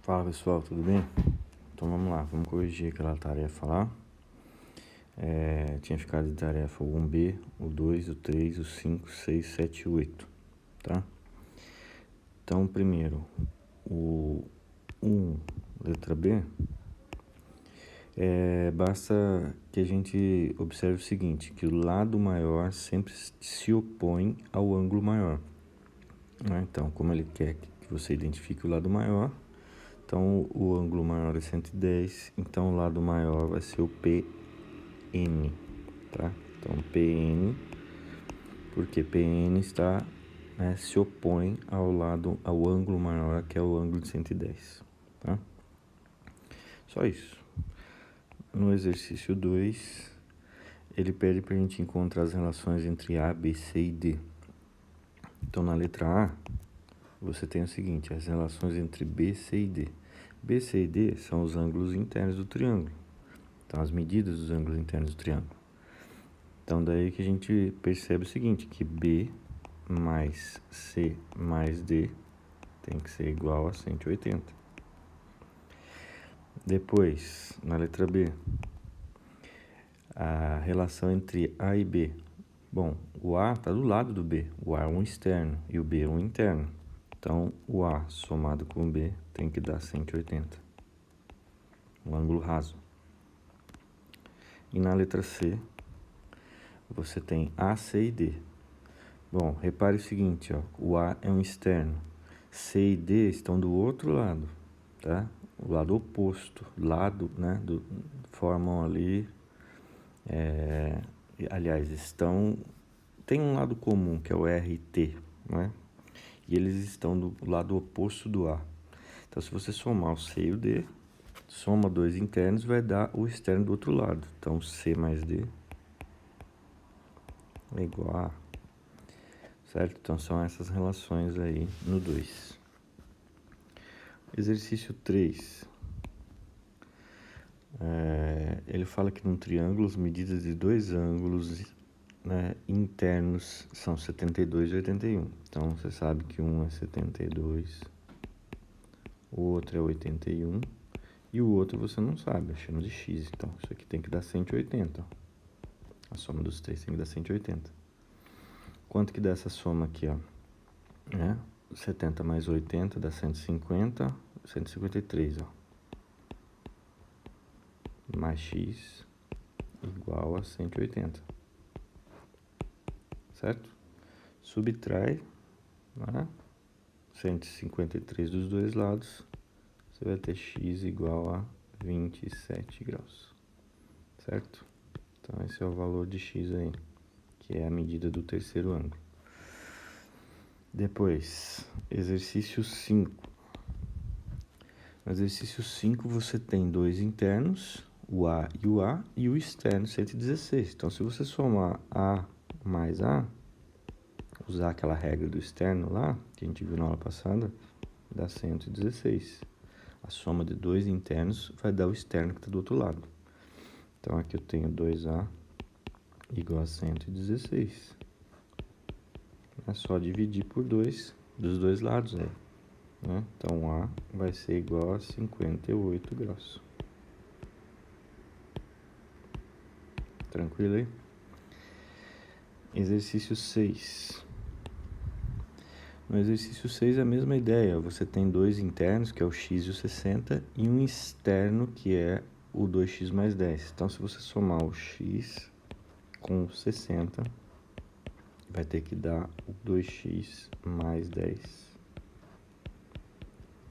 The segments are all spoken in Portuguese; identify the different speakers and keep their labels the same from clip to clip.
Speaker 1: Fala pessoal, tudo bem? Então vamos lá, vamos corrigir aquela tarefa lá. Tinha ficado de tarefa o 1B, o 2, o 3, o 5, 6, 7 e o 8, tá? Então primeiro, o 1, letra B, basta que a gente observe o seguinte, que o lado maior sempre se opõe ao ângulo maior, né? Então, como ele quer que você identifique o lado maior, então o ângulo maior é 110, então o lado maior vai ser o PN, tá? Então PN, porque PN está, se opõe ao ângulo maior, que é o ângulo de 110, tá? Só isso. No exercício 2, ele pede para a gente encontrar as relações entre A, B, C e D. Então na letra A, você tem o seguinte, as relações entre B, C e D. B, C e D são os ângulos internos do triângulo. Então, as medidas dos ângulos internos do triângulo. Então, daí que a gente percebe o seguinte, que B mais C mais D tem que ser igual a 180. Depois, na letra B, a relação entre A e B. Bom, o A está do lado do B, o A é um externo e o B é um interno. Então, o A somado com o B tem que dar 180, um ângulo raso. E na letra C, você tem A, C e D. Bom, repare o seguinte, ó, o A é um externo, C e D estão do outro lado, tá? O lado oposto, formam ali, aliás, tem um lado comum, que é o R e T, né? E eles estão do lado oposto do A. Então, se você somar o C e o D, soma dois internos, vai dar o externo do outro lado. Então, C mais D é igual a A, certo? Então, são essas relações aí no 2. Exercício 3. Ele fala que num triângulo as medidas de dois ângulos, internos são 72 e 81. Então, você sabe que um é 72, o outro é 81, e o outro você não sabe, chama de x. Então, isso aqui tem que dar 180. A soma dos três tem que dar 180. Quanto que dá essa soma aqui, ó? 70 mais 80 dá 150, 153, ó. Mais x igual a 180, certo? Subtrai, 153 dos dois lados, você vai ter x igual a 27 graus, certo? Então esse é o valor de x aí, que é a medida do terceiro ângulo. Depois, exercício 5. No exercício 5 você tem dois internos, o A e o externo 116. Então, se você somar A mais A, usar aquela regra do externo lá, que a gente viu na aula passada, dá 116. A soma de dois internos vai dar o externo que está do outro lado. Então, aqui eu tenho 2A igual a 116. É só dividir por 2 dos dois lados aí, né? Então, A vai ser igual a 58 graus. Tranquilo aí? Exercício 6. No exercício 6 é a mesma ideia. Você tem dois internos, que é o x e o 60, e um externo, que é o 2x mais 10. Então, se você somar o x com o 60, vai ter que dar o 2x mais 10.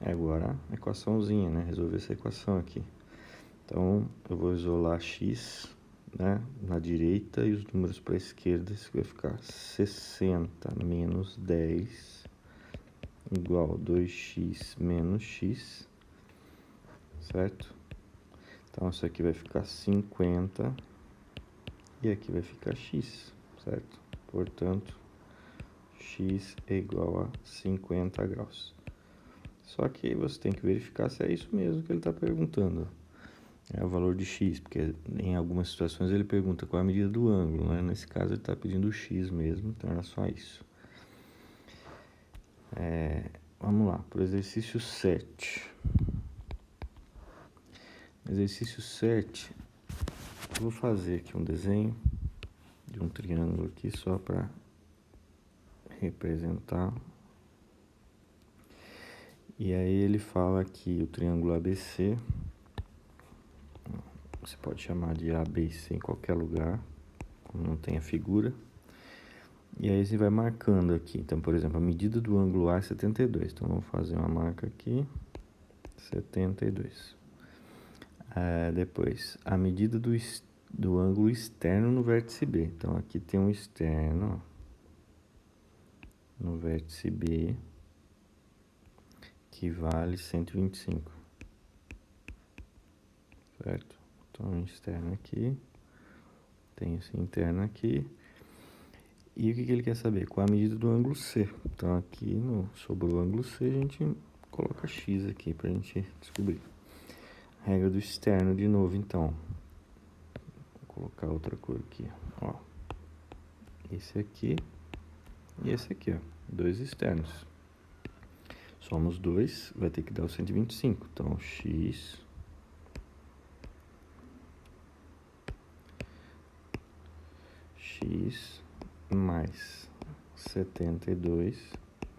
Speaker 1: Agora a equaçãozinha, né? Resolver essa equação aqui. Então, eu vou isolar x, na direita e os números para a esquerda. Isso vai ficar 60 menos 10 igual a 2x menos x, certo? Então, isso aqui vai ficar 50 e aqui vai ficar x, certo? Portanto, x é igual a 50 graus. Só que você tem que verificar se é isso mesmo que ele está perguntando. É o valor de x, porque em algumas situações ele pergunta qual é a medida do ângulo, né? Nesse caso ele está pedindo x mesmo, então era só isso. Vamos lá, para o exercício 7. Exercício 7. Eu vou fazer aqui um desenho de um triângulo aqui só para representar. E aí ele fala que o triângulo ABC, você pode chamar de A, B e C em qualquer lugar, como não tem a figura. E aí você vai marcando aqui. Então, por exemplo, a medida do ângulo A é 72. Então, vamos fazer uma marca aqui, 72. Depois, a medida do ângulo externo no vértice B. Então, aqui tem um externo, ó, no vértice B, que vale 125. Certo? Então, externo aqui, tem esse interno aqui. E o que ele quer saber? Qual a medida do ângulo C? Então, aqui sobre o ângulo C, a gente coloca X aqui pra gente descobrir. Regra do externo de novo, então. Vou colocar outra cor aqui, ó. Esse aqui e esse aqui, ó. Dois externos. Somos dois, vai ter que dar o 125. Então, X mais 72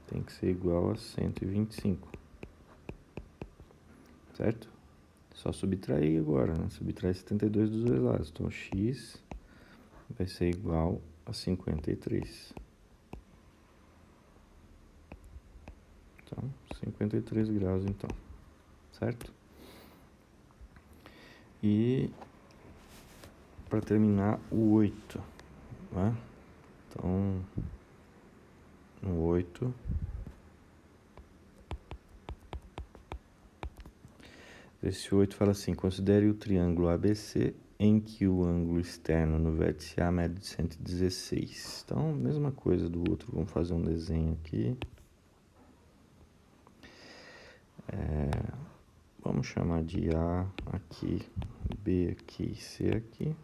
Speaker 1: tem que ser igual a 125. Certo? Só subtrair agora, né? Subtrair 72 dos dois lados. Então, X vai ser igual a 53. Então, 53 graus, então. Certo? E para terminar, o 8. Né? Então, no 8... Esse 8 fala assim: considere o triângulo ABC em que o ângulo externo no vértice A mede 116. Então, mesma coisa do outro. Vamos fazer um desenho aqui. Vamos chamar de A aqui, B aqui, C aqui.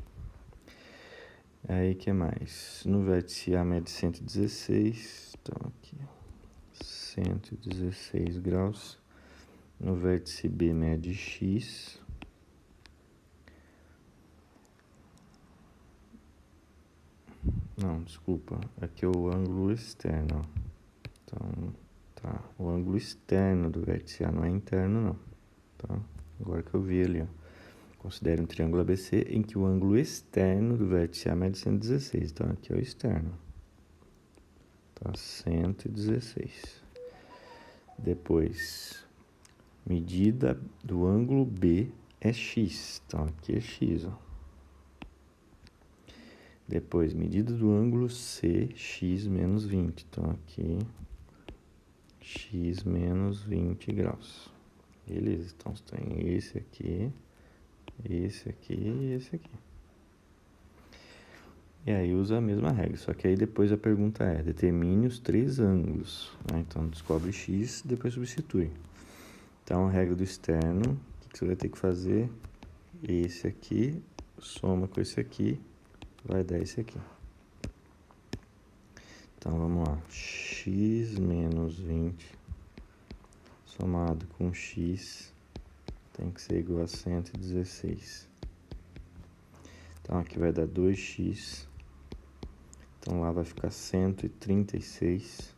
Speaker 1: Aí, que mais? No vértice A mede 116. Então, aqui, 116 graus. No vértice B mede X. Não, desculpa. Aqui é o ângulo externo. Então, tá. O ângulo externo do vértice A não é interno, não. Tá? Agora que eu vi ali, ó. Considere um triângulo ABC em que o ângulo externo do vértice A mede 116. Então, aqui é o externo. Tá? 116. Depois, medida do ângulo B é X. Então, aqui é X, ó. Depois, medida do ângulo C, X menos 20. Então, aqui, X menos 20 graus. Beleza, então tem esse aqui e esse aqui. E aí usa a mesma regra, só que aí depois a pergunta é, determine os três ângulos. Né? Então, descobre X, depois substitui. Então, a regra do externo, o que você vai ter que fazer? Esse aqui, soma com esse aqui, vai dar esse aqui. Então, vamos lá. X menos 20 somado com X tem que ser igual a 116. Então, aqui vai dar 2x. Então, lá vai ficar 136.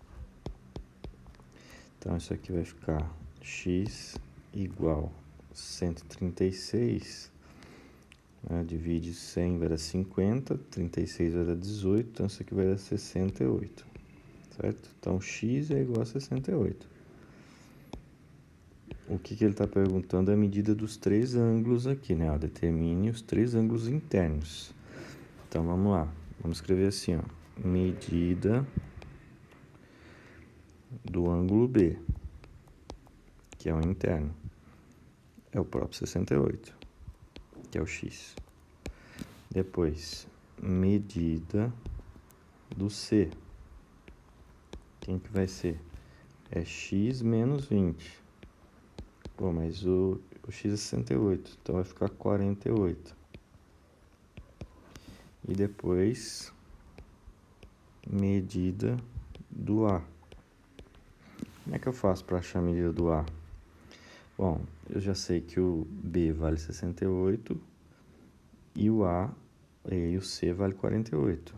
Speaker 1: Então, isso aqui vai ficar x igual a 136. Né? Divide 100, vai dar 50. 36 vai dar 18. Então, isso aqui vai dar 68. Certo? Então, x é igual a 68. O que ele está perguntando é a medida dos três ângulos aqui, né? Ó, determine os três ângulos internos. Então, vamos lá. Vamos escrever assim, ó. Medida do ângulo B, que é o interno, é o próprio 68, que é o x. Depois, medida do C. Quem que vai ser? É x menos 20. Pô, mas o x é 68, então vai ficar 48. E depois, medida do A. Como é que eu faço para achar a medida do A? Bom, eu já sei que o B vale 68 e o A e o C vale 48.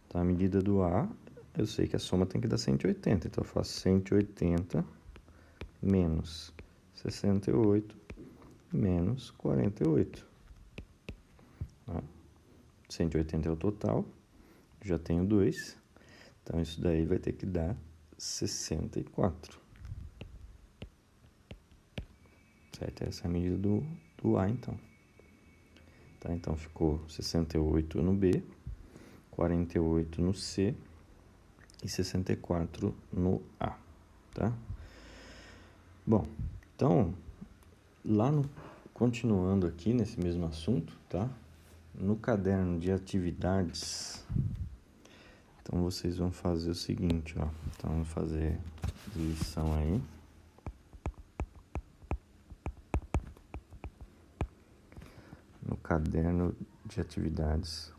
Speaker 1: Então, a medida do A, eu sei que a soma tem que dar 180. Então, eu faço 180 menos 68 menos 48. 180 é o total, já tenho 2. Então, isso daí vai ter que dar 64. Certo? Essa é a medida do A, então. Tá? Então, ficou 68 no B, 48 no C e 64 no A, tá? Bom, então, continuando aqui nesse mesmo assunto, tá? No caderno de atividades, então vocês vão fazer o seguinte, ó. Então, vamos fazer lição aí. No caderno de atividades.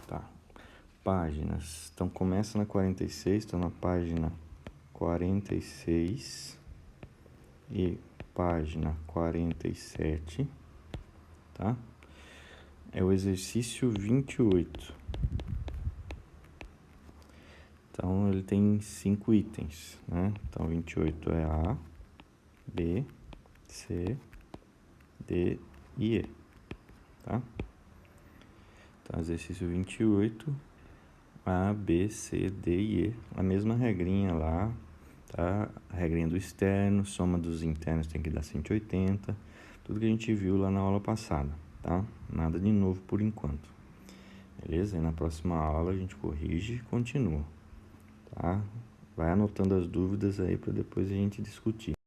Speaker 1: Tá. Páginas. Então, começa na 46, estou na página 46 e página 47, tá? É o exercício 28. Então, ele tem 5 itens, né? Então, 28 é A, B, C, D e E, tá? Então, exercício 28, A, B, C, D e E. A mesma regrinha lá, tá? A regrinha do externo, soma dos internos tem que dar 180. Tudo que a gente viu lá na aula passada, tá? Nada de novo por enquanto. Beleza? E na próxima aula a gente corrige e continua, tá? Vai anotando as dúvidas aí para depois a gente discutir.